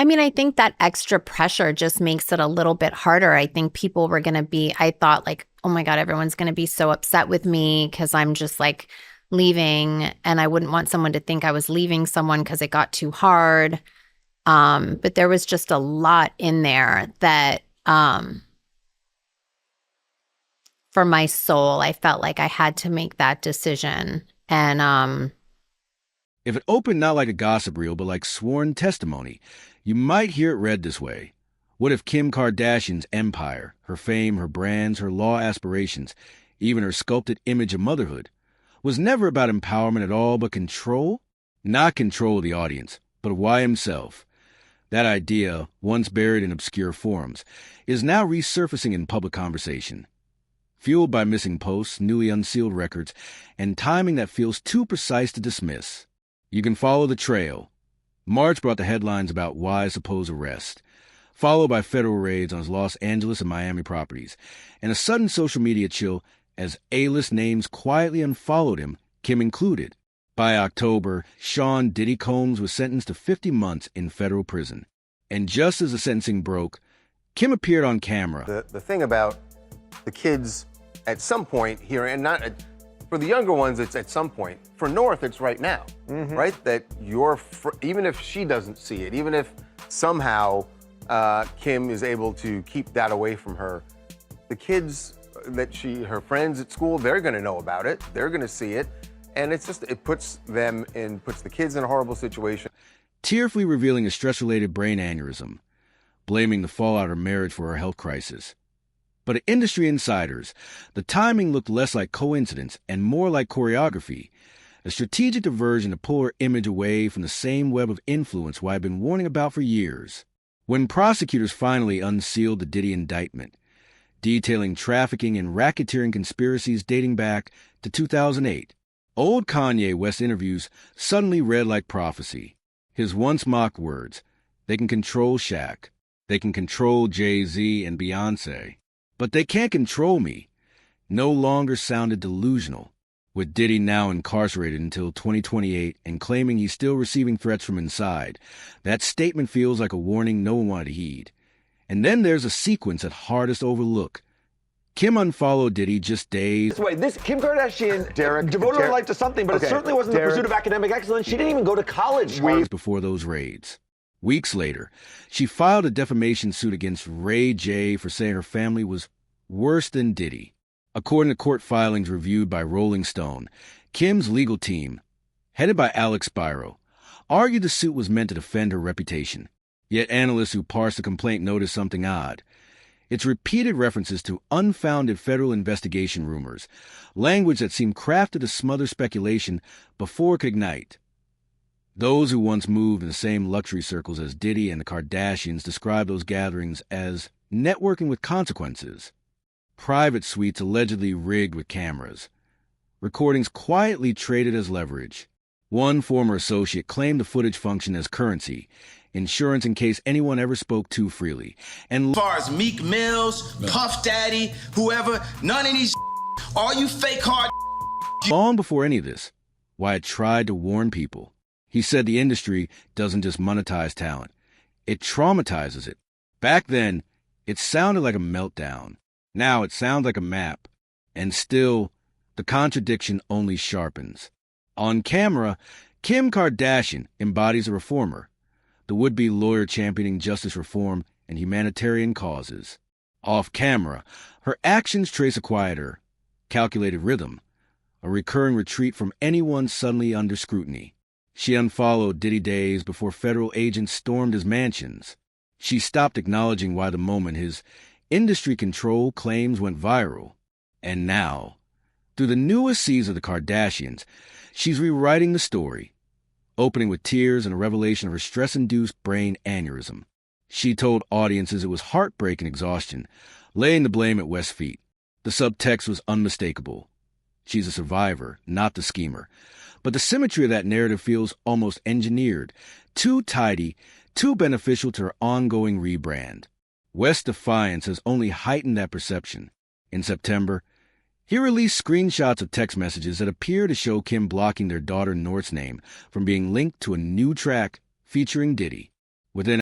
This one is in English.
I mean, I think that extra pressure just makes it a little bit harder. I think people were going to be, I thought like, oh my God, everyone's going to be so upset with me because I'm just like leaving, and I wouldn't want someone to think I was leaving someone because it got too hard. But there was just a lot in there that for my soul, I felt like I had to make that decision. And If it opened not like a gossip reel, but like sworn testimony, you might hear it read this way. What if Kim Kardashian's empire, her fame, her brands, her law aspirations, even her sculpted image of motherhood, was never about empowerment at all, but control? Not control of the audience, but of Y himself. That idea, once buried in obscure forums, is now resurfacing in public conversation. Fueled by missing posts, newly unsealed records, and timing that feels too precise to dismiss. You can follow the trail. March brought the headlines about Y's supposed arrest, followed by federal raids on his Los Angeles and Miami properties, and a sudden social media chill as A-list names quietly unfollowed him, Kim included. By October, Sean Diddy Combs was sentenced to 50 months in federal prison. And just as the sentencing broke, Kim appeared on camera. The thing about the kids at some point here, and not for the younger ones, it's at some point. For North, it's right now, right? That even if she doesn't see it, even if somehow Kim is able to keep that away from her, the kids that her friends at school, they're going to know about it. They're going to see it. And it puts the kids in a horrible situation. Tearfully revealing a stress-related brain aneurysm, blaming the fallout of her marriage for her health crisis. But to industry insiders, the timing looked less like coincidence and more like choreography, a strategic diversion to pull her image away from the same web of influence Y had been warning about for years. When prosecutors finally unsealed the Diddy indictment, detailing trafficking and racketeering conspiracies dating back to 2008, old Kanye West interviews suddenly read like prophecy. His once mocked words, they can control Shaq, they can control Jay-Z and Beyonce, but they can't control me, no longer sounded delusional. With Diddy now incarcerated until 2028 and claiming he's still receiving threats from inside, that statement feels like a warning no one wanted to heed. And then there's a sequence that hardest overlook. Kim unfollowed Diddy just days. Wait, this Kim Kardashian devoted her life to something, but it certainly wasn't the pursuit of academic excellence. She didn't even go to college. Weeks before those raids. Weeks later, she filed a defamation suit against Ray J for saying her family was worse than Diddy. According to court filings reviewed by Rolling Stone, Kim's legal team, headed by Alex Spiro, argued the suit was meant to defend her reputation. Yet analysts who parsed the complaint noticed something odd. Its repeated references to unfounded federal investigation rumors, language that seemed crafted to smother speculation before it could ignite. Those who once moved in the same luxury circles as Diddy and the Kardashians described those gatherings as networking with consequences. Private suites allegedly rigged with cameras. Recordings quietly traded as leverage. One former associate claimed the footage functioned as currency, insurance in case anyone ever spoke too freely. And as far as Meek Mills, Puff Daddy, whoever, none of these all you fake hard. Long before any of this, Wyatt tried to warn people. He said the industry doesn't just monetize talent. It traumatizes it. Back then, it sounded like a meltdown. Now it sounds like a map. And still, the contradiction only sharpens. On camera, Kim Kardashian embodies a reformer, the would-be lawyer championing justice reform and humanitarian causes. Off camera, her actions trace a quieter, calculated rhythm, a recurring retreat from anyone suddenly under scrutiny. She unfollowed Diddy days before federal agents stormed his mansions. She stopped acknowledging why the moment his industry control claims went viral. And now, through the newest season of the Kardashians, she's rewriting the story, opening with tears and a revelation of her stress-induced brain aneurysm. She told audiences it was heartbreak and exhaustion, laying the blame at West's feet. The subtext was unmistakable. She's a survivor, not the schemer. But the symmetry of that narrative feels almost engineered, too tidy, too beneficial to her ongoing rebrand. West's defiance has only heightened that perception. In September, he released screenshots of text messages that appear to show Kim blocking their daughter North's name from being linked to a new track featuring Diddy. Within